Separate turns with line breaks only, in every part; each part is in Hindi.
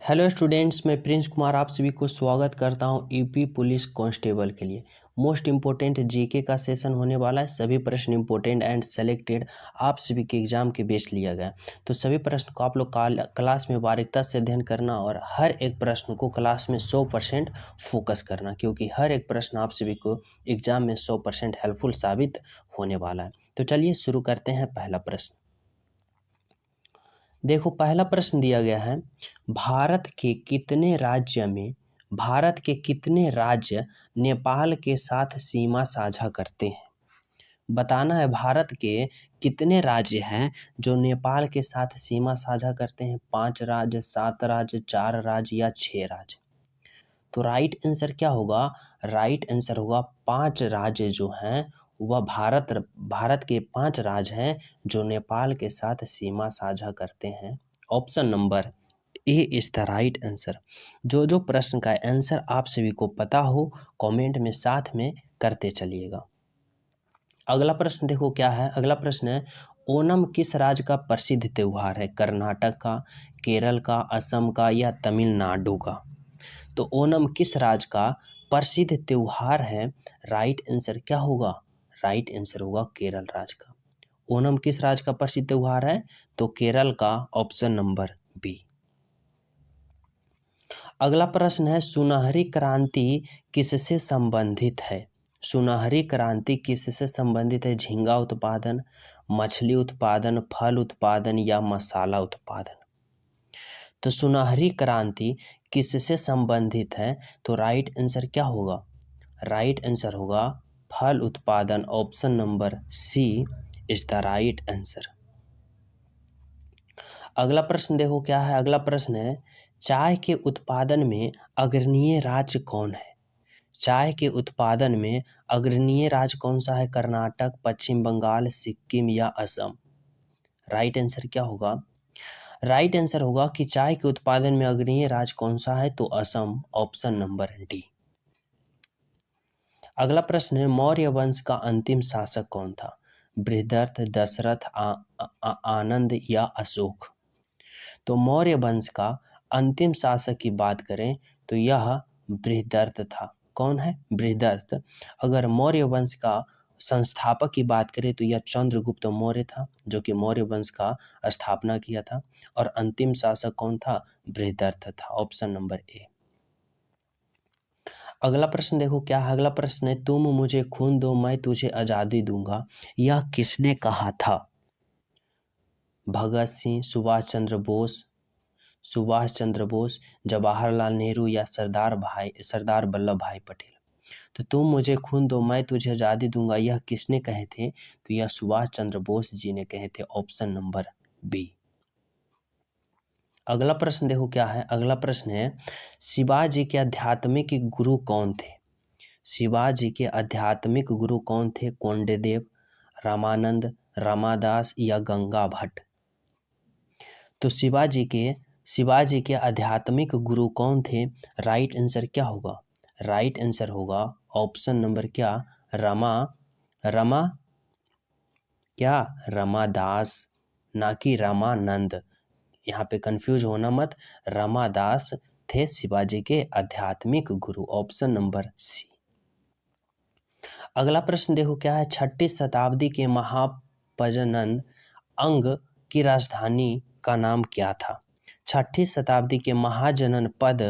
हेलो स्टूडेंट्स, मैं प्रिंस कुमार आप सभी को स्वागत करता हूं यूपी पुलिस कांस्टेबल के लिए। मोस्ट इम्पोर्टेंट जीके का सेशन होने वाला है। सभी प्रश्न इम्पोर्टेंट एंड सेलेक्टेड आप सभी के एग्जाम के बेस लिया गया। तो सभी प्रश्न को आप लोग क्लास में बारीकता से अध्ययन करना और हर एक प्रश्न को क्लास में 100% फोकस करना, क्योंकि हर एक प्रश्न आप सभी को एग्जाम में 100% हेल्पफुल साबित होने वाला है। तो चलिए शुरू करते हैं। पहला प्रश्न देखो, पहला प्रश्न दिया गया है, भारत के कितने राज्य नेपाल के साथ सीमा साझा करते हैं? बताना है भारत के कितने राज्य हैं जो नेपाल के साथ सीमा साझा करते हैं। 5 राज्य, 7 राज्य, 4 राज्य या 6 राज्य? तो राइट आंसर क्या होगा? राइट आंसर होगा 5 राज्य जो हैं वह भारत के 5 राज्य हैं जो नेपाल के साथ सीमा साझा करते हैं। Option number A is the right answer. जो प्रश्न का आंसर आप सभी को पता हो कमेंट में साथ में करते चलिएगा। अगला प्रश्न देखो क्या है। अगला प्रश्न है, ओणम किस राज्य का प्रसिद्ध त्योहार है? कर्नाटक का, केरल का, असम का या तमिलनाडु का? तो ओणम किस राज्य का प्रसिद्ध त्योहार है? राइट आंसर क्या होगा? राइट आंसर होगा केरल राज्य का। ओणम किस राज्य का प्रसिद्ध त्योहार है? तो केरल का। Option number B. अगला प्रश्न है, सुनहरी क्रांति किससे संबंधित है? सुनहरी क्रांति किससे संबंधित है? झींगा उत्पादन, मछली उत्पादन, फल उत्पादन या मसाला उत्पादन? तो सुनहरी क्रांति किससे संबंधित है? तो राइट आंसर क्या होगा? राइट आंसर होगा फल उत्पादन। Option number C is the right answer. अगला प्रश्न देखो क्या है। अगला प्रश्न है, चाय के उत्पादन में अग्रणीय राज्य कौन है? चाय के उत्पादन में अग्रणीय राज्य कौन सा है? कर्नाटक, पश्चिम बंगाल, सिक्किम या असम? राइट आंसर क्या होगा? राइट आंसर होगा कि चाय के उत्पादन में अग्रणीय राज्य कौन सा है? तो असम। Option number D. अगला प्रश्न है, मौर्य वंश का अंतिम शासक कौन था? बृहदर्थ, दशरथ, आनंद या अशोक? तो मौर्य वंश का अंतिम शासक की बात करें तो यह बृहदर्थ था। कौन है? बृहदर्थ। अगर मौर्य वंश का संस्थापक की बात करें तो यह चंद्रगुप्त मौर्य था, जो कि मौर्य वंश का स्थापना किया था। और अंतिम शासक कौन था? बृहदर्थ था। ऑप्शन नंबर ए। अगला प्रश्न देखो क्या है। अगला प्रश्न है, तुम मुझे खून दो मैं तुझे आज़ादी दूंगा, यह किसने कहा था? भगत सिंह, सुभाष चंद्र बोस, जवाहरलाल नेहरू या सरदार वल्लभ भाई पटेल? तो तुम मुझे खून दो मैं तुझे आज़ादी दूंगा, यह किसने कहे थे? तो यह सुभाष चंद्र बोस जी ने कहे थे। Option number B. अगला प्रश्न देखो क्या है। अगला प्रश्न है, शिवाजी के आध्यात्मिक गुरु कौन थे? शिवाजी के आध्यात्मिक गुरु कौन थे? कोंडेदेव, रामानंद, रामादास या गंगा भट्ट? तो शिवाजी के आध्यात्मिक गुरु कौन थे? राइट आंसर क्या होगा? राइट आंसर होगा ऑप्शन नंबर क्या? रमा क्या? रमादास, ना कि रामानंद। यहाँ पे कंफ्यूज होना मत। रामादास थे शिवाजी के आध्यात्मिक गुरु। Option number C. अगला प्रश्न देखो क्या है। 6ठी शताब्दी के महापंजानंद अंग की राजधानी का नाम क्या था? 6ठी शताब्दी के महाजनन पद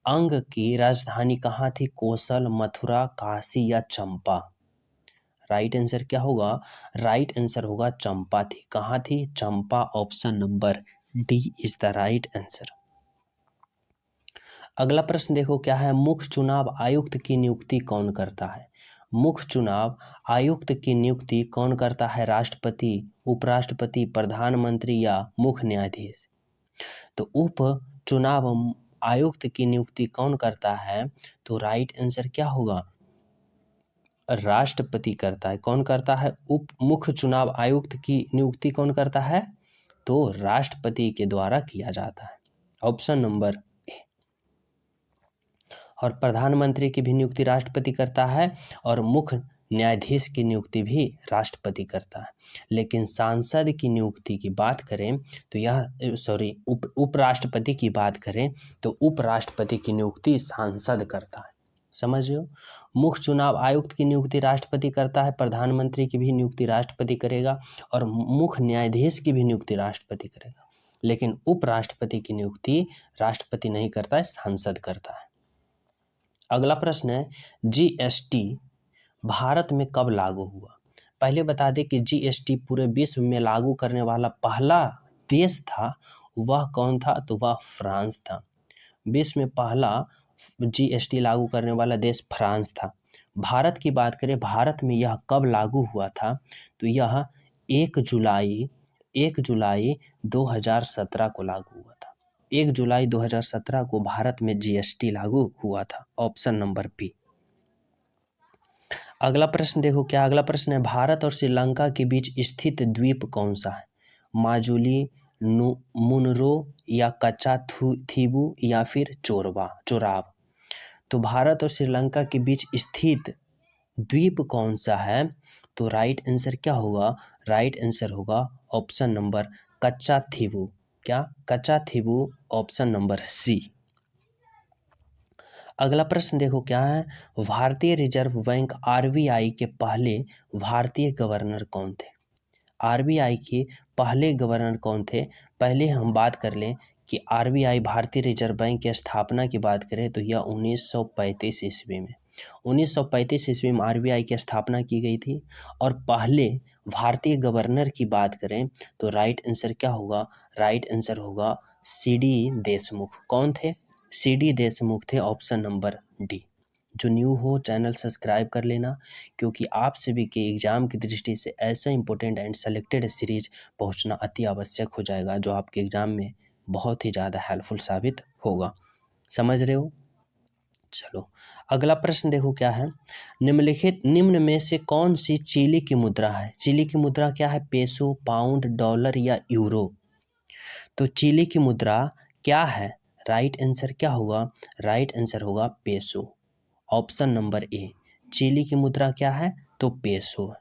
अंग की राजधानी कहाँ थी? कोसल, मथुरा, काशी या चंपा? राइट आंसर क्या होगा? राइट आंसर होगा चंपा थी। कहाँ थी? Champa. Option number D is the right answer. अगला प्रश्न देखो क्या है। मुख्य चुनाव आयुक्त की नियुक्ति कौन करता है? मुख्य चुनाव आयुक्त की नियुक्ति कौन करता है? राष्ट्रपति, उपराष्ट्रपति, प्रधानमंत्री या मुख्य न्यायाधीश? तो उप चुनाव आयुक्त की नियुक्ति कौन करता है? तो राइट आंसर क्या होगा? राष्ट्रपति करता है। कौन करता है? मुख्य चुनाव आयुक्त की नियुक्ति कौन करता है? तो राष्ट्रपति के द्वारा किया जाता है। ऑप्शन नंबर ए। और प्रधानमंत्री की भी नियुक्ति राष्ट्रपति करता है और मुख्य न्यायाधीश की नियुक्ति भी राष्ट्रपति करता है, लेकिन सांसद की नियुक्ति की बात करें तो उपराष्ट्रपति की बात करें तो उपराष्ट्रपति की नियुक्ति सांसद करता है। समझ रहे हो? मुख्य चुनाव आयुक्त की नियुक्ति राष्ट्रपति करता है, प्रधानमंत्री की भी नियुक्ति राष्ट्रपति करेगा और मुख्य न्यायाधीश की भी नियुक्ति राष्ट्रपति करेगा, लेकिन उपराष्ट्रपति की नियुक्ति राष्ट्रपति नहीं करता है, सांसद करता है। अगला प्रश्न है, जीएसटी भारत में कब लागू हुआ? पहले बता दें कि जीएसटी पूरे विश्व में लागू करने वाला पहला देश था, वह कौन था? तो वह फ्रांस था। विश्व में पहला जीएसटी लागू करने वाला देश फ्रांस था। भारत की बात करें, भारत में यह कब लागू हुआ था? तो यह 1 जुलाई 2017 को लागू हुआ था। 1 जुलाई 2017 को भारत में जीएसटी लागू हुआ था। Option number B. अगला प्रश्न देखो, क्या अगला प्रश्न है, भारत और श्रीलंका के बीच स्थित द्वीप कौन सा है? माजुली, मुनरो या कच्चा थीबू या फिर चोराव? तो भारत और श्रीलंका के बीच स्थित द्वीप कौन सा है? तो राइट आंसर क्या होगा? राइट आंसर होगा ऑप्शन नंबर कच्चा थीबू। क्या? कच्चा थीबू, ऑप्शन नंबर सी। अगला प्रश्न देखो क्या है, भारतीय रिजर्व बैंक आरबीआई के पहले भारतीय गवर्नर कौन थे? आरबीआई के पहले गवर्नर कौन थे? पहले हम बात कर लें कि आरबीआई भारतीय रिजर्व बैंक की स्थापना की बात करें तो यह 1935 ईस्वी में 1935 ईस्वी में आरबीआई की स्थापना की गई थी। और पहले भारतीय गवर्नर की बात करें तो राइट आंसर क्या होगा? राइट आंसर होगा सीडी देशमुख। कौन थे? सीडी देशमुख थे, ऑप्शन नंबर डी। जो न्यू हो चैनल सब्सक्राइब कर लेना, क्योंकि आप सभी के एग्जाम की दृष्टि से ऐसा इंपॉर्टेंट एंड सेलेक्टेड सीरीज पहुंचना अति आवश्यक हो जाएगा, जो आपके एग्जाम में बहुत ही ज़्यादा हेल्पफुल साबित होगा। समझ रहे हो? चलो अगला प्रश्न देखो क्या है, निम्न में से कौन सी चिली की मुद्रा है? चिली की मुद्रा क्या है? पेसो, पाउंड, डॉलर या यूरो? तो चिली की मुद्रा क्या है? राइट आंसर क्या होगा? राइट आंसर होगा peso, option number A. Chile की मुद्रा क्या है? तो पेसो।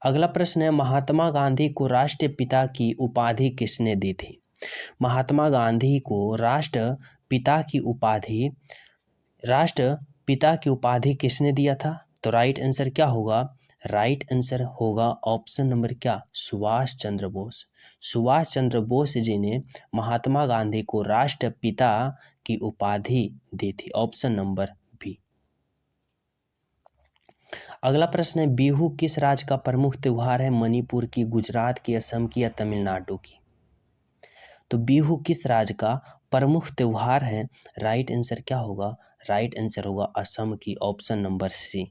अगला प्रश्न है, महात्मा गांधी को राष्ट्रपिता की उपाधि किसने दी थी? महात्मा गांधी को राष्ट्रपिता की उपाधि किसने दिया था? तो राइट आंसर क्या होगा? राइट आंसर होगा ऑप्शन नंबर क्या? सुभाष चंद्र बोस। सुभाष चंद्र बोस जी ने महात्मा गांधी को राष्ट्रपिता की उपाधि दी थी, ऑप्शन नंबर बी। अगला प्रश्न है, बिहू किस राज्य का प्रमुख त्योहार है? मणिपुर की, गुजरात की, असम की या तमिलनाडु की? तो बिहू किस राज्य का प्रमुख त्योहार है? राइट आंसर क्या होगा? राइट आंसर होगा असम की, ऑप्शन नंबर सी।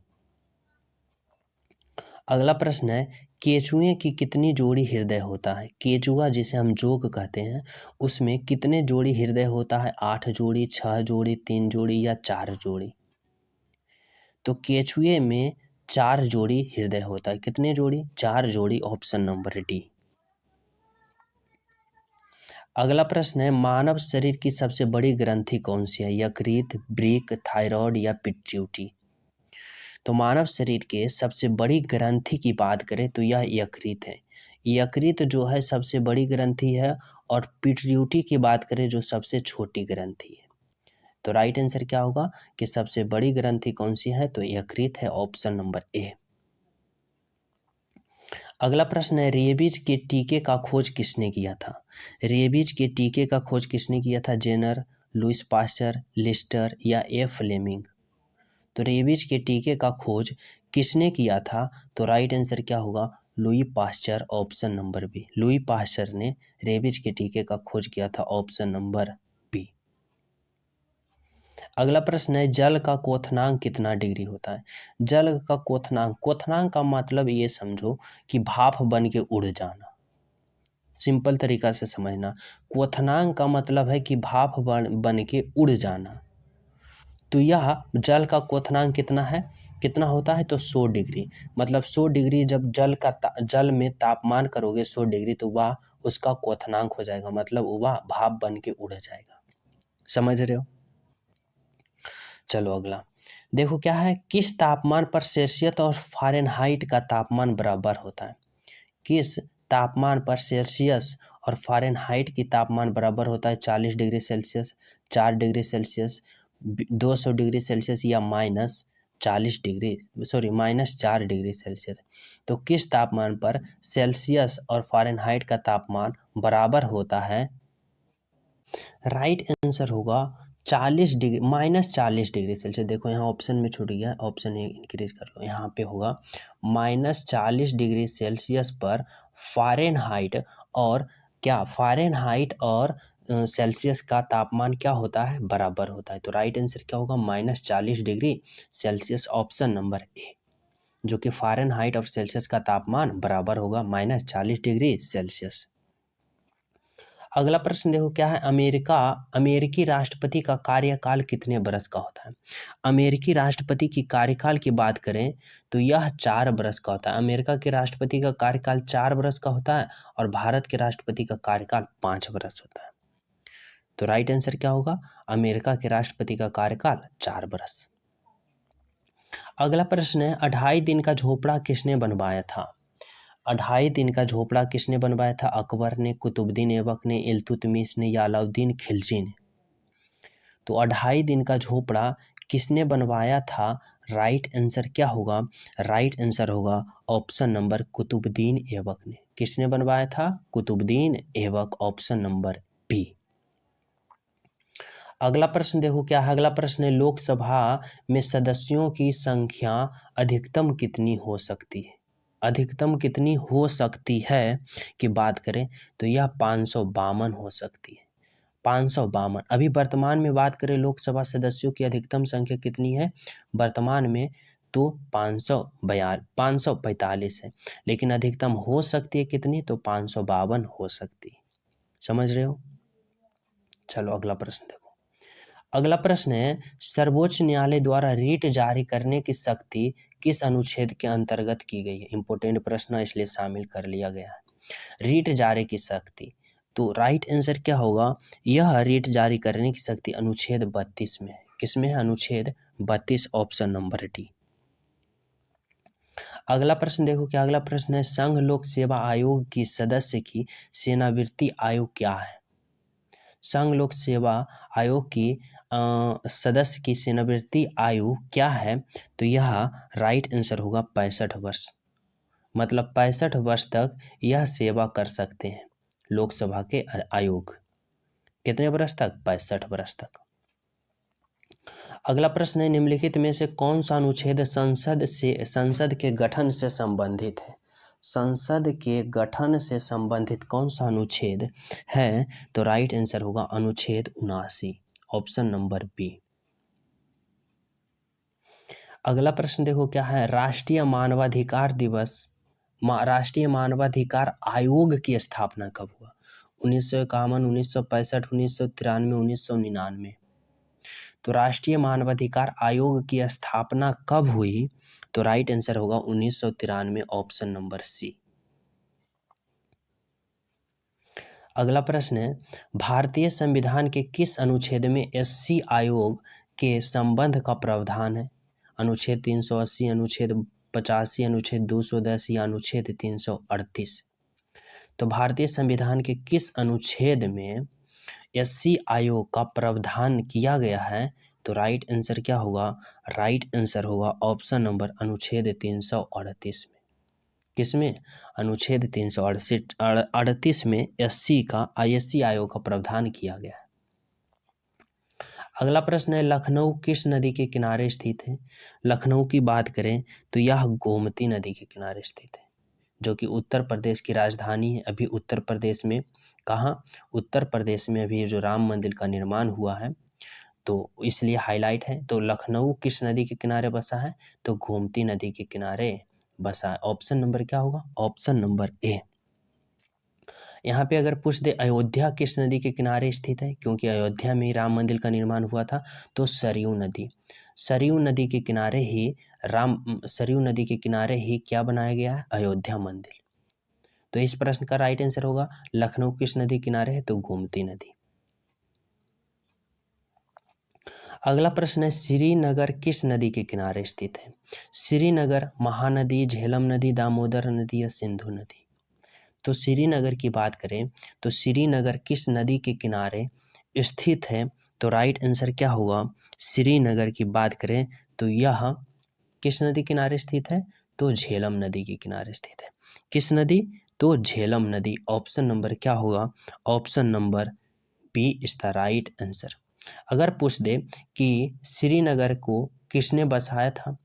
अगला प्रश्न है, केचुए की कितनी जोड़ी हृदय होता है? केचुआ जिसे हम जोग कहते हैं, उसमें कितने जोड़ी हृदय होता है? 8 जोड़ी, 6 जोड़ी, 3 जोड़ी या 4 जोड़ी? तो केचुए में 4 जोड़ी हृदय होता है। कितने जोड़ी? 4 जोड़ी, ऑप्शन नंबर डी। अगला प्रश्न है, मानव शरीर की सबसे बड़ी ग्रंथि कौन सी है? यकृत, वृक्क, थायराइड या पिट्यूटरी? तो मानव शरीर के सबसे बड़ी ग्रंथि की बात करें तो यह यकृत है। यकृत जो है सबसे बड़ी ग्रंथि है, और पिट्यूटरी की बात करें जो सबसे छोटी ग्रंथि है। तो राइट आंसर क्या होगा कि सबसे बड़ी ग्रंथि कौन सी है? तो यकृत है, ऑप्शन नंबर ए। अगला प्रश्न है, रेबीज के टीके का खोज किसने किया था? रेबीज के टीके का खोज किसने किया था? जेनर, लुइस पास्चर, लिस्टर या ए फ्लेमिंग? तो रेबीज के टीके का खोज किसने किया था? तो राइट आंसर क्या होगा? Louis Pasteur, option number B. Louis Pasteur ने रेबीज के टीके का खोज किया था, ऑप्शन नंबर बी। अगला प्रश्न है, जल का क्वथनांक कितना डिग्री होता है? जल का क्वथनांक का मतलब ये समझो कि भाप बन के उड़ जाना। सिंपल तरीका से समझना, क्वथनांक का मतलब है कि भाप बन के उड़ जाना। तो यह जल का क्वथनांक कितना होता है? तो 100 डिग्री। मतलब 100 डिग्री जब जल में तापमान करोगे 100 डिग्री, तो वह उसका क्वथनांक हो जाएगा, मतलब वह भाप बन के उड़ जाएगा। समझ रहे हो? चलो अगला, देखो क्या है, किस तापमान पर सेल्सियस और फ़ारेनहाइट का तापमान बराबर होता है? किस तापमान पर सेल्सियस और फ़ारेनहाइट की तापमान बराबर होता है? 40 degree Celsius, 4 degree Celsius, 200 degree Celsius या -4 डिग्री सेल्सियस। तो किस तापमान पर सेल्सियस और फ़ारेनहाइट का तापमान बराबर होता है? राइट आंसर होगा 40 डिग्री -40 डिग्री सेल्सियस। देखो यहाँ ऑप्शन में छूट गया, ऑप्शन इंक्रीज कर लो, यहाँ पे होगा -40 डिग्री सेल्सियस पर फ़ारेनहाइट और क्या फ़ारेनहाइट और सेल्सियस का तापमान क्या होता है? बराबर होता है। तो राइट आंसर क्या होगा? -40 डिग्री सेल्सियस, ऑप्शन नंबर ए, जो कि फ़ारेनहाइट और सेल्सियस का तापमान बराबर होगा -40 डिग्री सेल्सियस। अगला प्रश्न देखो क्या है, अमेरिकी राष्ट्रपति का कार्यकाल कितने बरस का होता है? अमेरिकी राष्ट्रपति की कार्यकाल की बात करें तो यह 4 बरस का होता है। अमेरिका के राष्ट्रपति का कार्यकाल 4 बरस का होता है और भारत के राष्ट्रपति का कार्यकाल 5 बरस होता है। तो राइट आंसर क्या होगा? अमेरिका के राष्ट्रपति का कार्यकाल 4 बरस। अगला प्रश्न है, 2.5 दिन का झोपड़ा किसने बनवाया था? 2.5 दिन का झोपड़ा किसने बनवाया था? अकबर ने, कुतुबुद्दीन ऐबक ने, इल्तुतमिश ने या अलाउद्दीन खिलजी ने? तो 2.5 दिन का झोपड़ा किसने बनवाया था? राइट आंसर क्या होगा? राइट आंसर होगा ऑप्शन नंबर कुतुबुद्दीन ऐबक ने। किसने बनवाया था? Qutubuddin Aibak, option number B. अगला प्रश्न देखो क्या है, अगला प्रश्न है, लोकसभा में सदस्यों की संख्या अधिकतम कितनी हो सकती है? अधिकतम कितनी हो सकती है की बात करें तो यह 552 हो सकती है। 552। अभी वर्तमान में बात करें लोकसभा सदस्यों की अधिकतम संख्या कितनी है वर्तमान में? तो 545 है, लेकिन अधिकतम हो सकती है कितनी? तो 552 हो सकती है। समझ रहे हो? चलो अगला प्रश्न देखो। अगला प्रश्न है, सर्वोच्च न्यायालय द्वारा रीट जारी करने की शक्ति किस अनुच्छेद के अंतर्गत की गई है? इंपॉर्टेंट प्रश्न है, इसलिए शामिल कर लिया गया है। रीट जारी की शक्ति, तो राइट आंसर क्या होगा? यह रीट जारी करने की शक्ति अनुच्छेद 32 में है। किसमें है? अनुच्छेद 32, ऑप्शन नंबर डी। अगला प्रश्न देखो क्या, अगला प्रश्न है, संघ लोक सेवा आयोग की सदस्य की सेवानिवृत्ति आयु क्या है? संघ लोक सेवा आयोग की सदस्य की सेवानिवृत्ति आयु क्या है? तो यह राइट आंसर होगा 65 वर्ष। मतलब 65 वर्ष तक यह सेवा कर सकते हैं लोकसभा के आयोग। कितने वर्ष तक? 65 वर्ष तक। अगला प्रश्न है, निम्नलिखित में से कौन सा अनुच्छेद संसद के गठन से संबंधित है? संसद के गठन से संबंधित कौन सा अनुच्छेद है? तो राइट आंसर होगा अनुच्छेद 79, ऑप्शन नंबर बी। अगला प्रश्न देखो क्या है, राष्ट्रीय मानवाधिकार आयोग की स्थापना कब हुआ? 1951, 1965, 1993, 1999। तो राष्ट्रीय मानवाधिकार आयोग की स्थापना कब हुई? तो राइट आंसर होगा 1993, ऑप्शन नंबर सी। अगला प्रश्न है, भारतीय संविधान के किस अनुच्छेद में एससी आयोग के संबंध का प्रावधान है? अनुच्छेद 380, अनुच्छेद 85, अनुच्छेद 210 या अनुच्छेद 338? तो भारतीय संविधान के किस अनुच्छेद में एससी आयोग का प्रावधान किया गया है? तो राइट आंसर क्या होगा? राइट आंसर होगा ऑप्शन नंबर अनुच्छेद 338 में। किसमें? अनुच्छेद 338 में एससी आयोग का प्रावधान किया गया है। अगला प्रश्न है, लखनऊ किस नदी के किनारे स्थित है? लखनऊ की बात करें तो यह गोमती नदी के किनारे स्थित है, जो कि उत्तर प्रदेश की राजधानी है। अभी उत्तर प्रदेश में कहाँ? उत्तर प्रदेश में अभी जो राम मंदिर का निर्माण हुआ है, तो इसलिए हाईलाइट है। तो लखनऊ किस नदी के किनारे बसा है? तो गोमती नदी के किनारे बसा है। ऑप्शन नंबर क्या होगा? ऑप्शन नंबर ए। यहाँ पे अगर पूछ दे अयोध्या किस नदी के किनारे स्थित है, क्योंकि अयोध्या में ही राम मंदिर का निर्माण हुआ था, तो सरयू नदी। सरयू नदी के किनारे ही क्या बनाया गया है? अयोध्या मंदिर। तो इस प्रश्न का राइट आंसर होगा लखनऊ किस नदी किनारे है? तो गोमती नदी। अगला प्रश्न है, श्रीनगर किस नदी के किनारे स्थित है? श्रीनगर महानदी, झेलम नदी, दामोदर नदी या सिंधु नदी? तो श्रीनगर की बात करें तो श्रीनगर किस नदी के किनारे स्थित है? तो राइट आंसर क्या होगा? श्रीनगर की बात करें तो यह किस नदी किनारे स्थित है? तो झेलम नदी के किनारे स्थित है। किस नदी? तो झेलम नदी। ऑप्शन नंबर क्या होगा? Option number B is the right answer. अगर पूछ दे कि श्रीनगर को किसने बसाया था?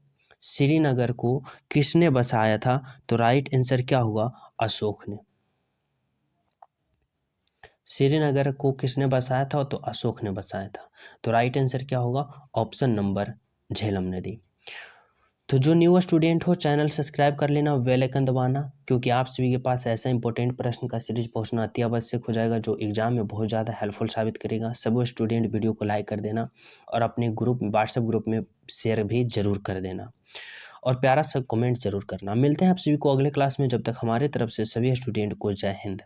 श्रीनगर को किसने बसाया था? तो राइट आंसर क्या होगा? अशोक ने। श्रीनगर को किसने बसाया था? तो अशोक ने बसाया था। तो राइट आंसर क्या होगा? ऑप्शन नंबर झेलम नदी। तो जो न्यू स्टूडेंट हो, चैनल सब्सक्राइब कर लेना, बेल आइकन दबाना, क्योंकि आप सभी के पास ऐसा इंपॉर्टेंट प्रश्न का सीरीज पहुंचना अति आवश्यक हो जाएगा जो एग्जाम में बहुत ज़्यादा हेल्पफुल साबित करेगा। सभी स्टूडेंट वीडियो को लाइक कर देना और अपने ग्रुप व्हाट्सएप ग्रुप में शेयर भी जरूर कर देना और प्यारा सा कमेंट जरूर करना। मिलते हैं आप सभी को अगले क्लास में, जब तक हमारे तरफ से सभी स्टूडेंट को जय हिंद।